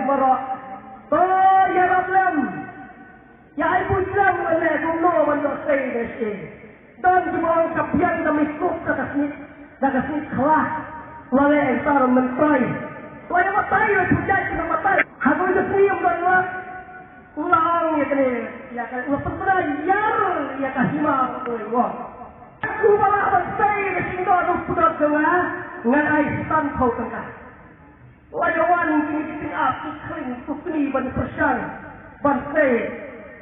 marok. To ya problem. Ya ibu Islam mana kuno mana say desi. Dan semua kapian kami kuk kata snit kelas. Wala entar mentai. Wala matai lah pujat kena matai. Aku itu siap dan ulang ya kene. Ya kan ulah pernah ya kasih mah wah. Aku malah bersai desi dah putra jawa. Ngan ai tan kau tengah. Layawan kini api kering tukni ban persyang. Bansai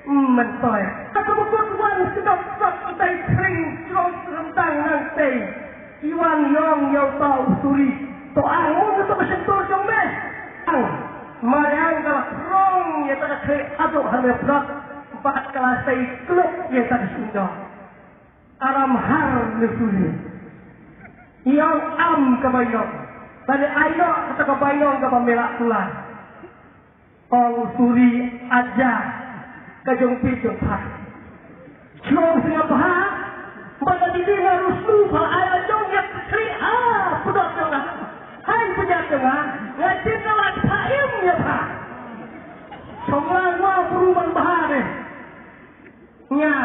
mentai. Aku bukan wan sedap tak kering strong rentang nanti. Iwan yang tahu suri. To angmu tu bersentuh jomeh. Mariang kalau strong ya tak kering aduk harga berat. Empat kelas saya klub ya tak sudah. Aram har nesuri. Yang kebayang. Tadi ayo kata kebayang ke pemelak tulang. Ong suri aja kajong pijong pak. Jom singa pak. Pada diri harus lupa ayah jong yang kri pedot jong hai punya jong ngajin lewat paim ya pak. Semua perubahan bahare. Nya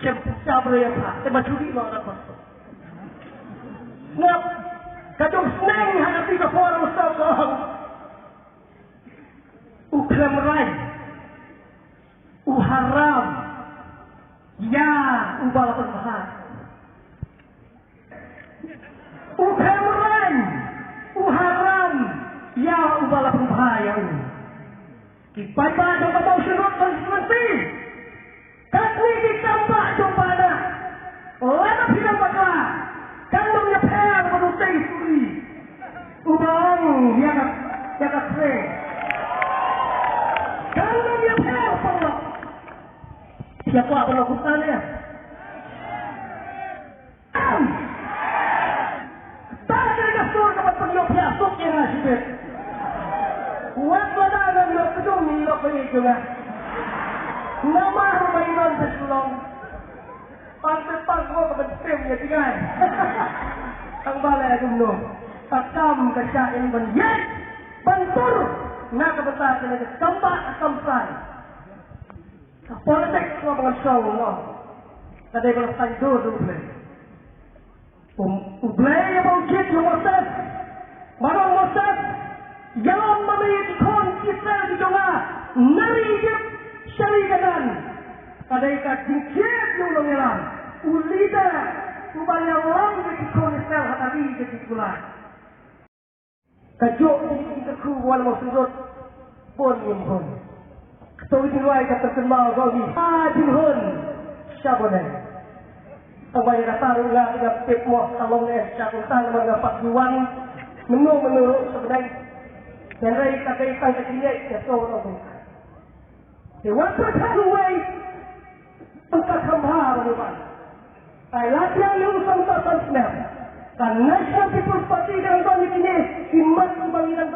cempca ya pak. Tema curi lo ada apa? Ngap kajong senang hadapi ke forum sokong. Ukram rai. Uharam. Ya ubal berbahar. Ukram rai. Uharam. Ya ubal berbahaya. Kipai-pai jompa bau syurut konstitusi. Kami ditambah jompa dah. Lama hidup bakal. Kalau nyepel menutai suri. Ubang yang kere. Kalau nyepel pernah. Siapa melakukannya? Tak ada kasur dapat penyok biasuk yang nasibet. Kuat pada yang kedung ni lo pergi juga. Nama rumainan berselong. Pantai gua kebencian ya tinggal. Ang balai gumno. Takam kacain banyak. Bantur. Nak kebetulan ini tampak sampai. Politik semua mengesau Allah. Kadai kalau tanjur dulu. Ublay yang mungkin memuasas. Barang muasas. Yang memiliki kisah di tengah. Nari hidup syarikanan. Kadai kacingkir dulu ngelang. Ulida. Ubal yang lang di konisel hatari di kulah. Kajuk ini keku wal maksudut. Pun yang pun. Ketua Dinwai kata terkenal kau ni. Dinhun. Siapa ni? Sampai kata rulah dengan pek muak kalong es. Cakutan mendapat juan. Menurut sebenarnya. Dan rai kata ikan kecilnya. Ketua orang. Dewan Dinwai. Engkau kembali menuan. Latihan yang usang tak senang. Dan National People's Party dan tahun ini. Himat pembangunan